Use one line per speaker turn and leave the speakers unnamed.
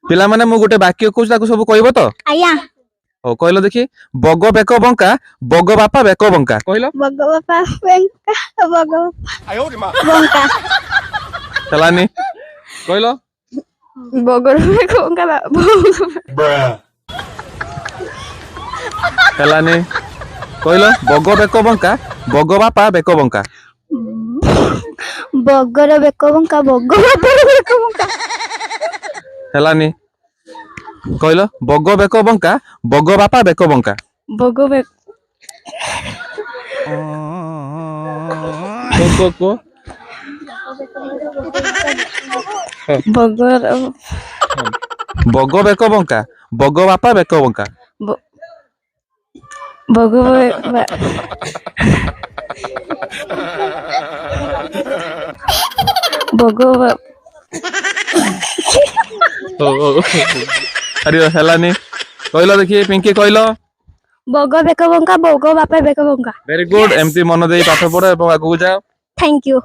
पिला माने मु गोटे वाक्य कहूँ ताको सब कहबो तो
आया
ओ कहलो देखि बग बेक बंका बग बापा बेक बंका कहलो
बग बापा बेंका बग बंका
चलानी कहलो
बगर बेक बंका
चलानी कहलो बग बेक बंका बग बापा बेक बंका
बगर बेक बंका बग बापा बेक बंका
चलानी कहलो बग बेक बंका बग बापा बेक बंका
बग बेक
को
बगर
बग बेक बंका बग बापा बेक बंका
बग बग
अरे हेलानी कहलो देखिए पिंकी कहलो
बग बेक बंका बग बापा बेक बंका
वेरी गुड एमती मन दे पाठ पढ़ एवं आगू जाओ
थैंक यू।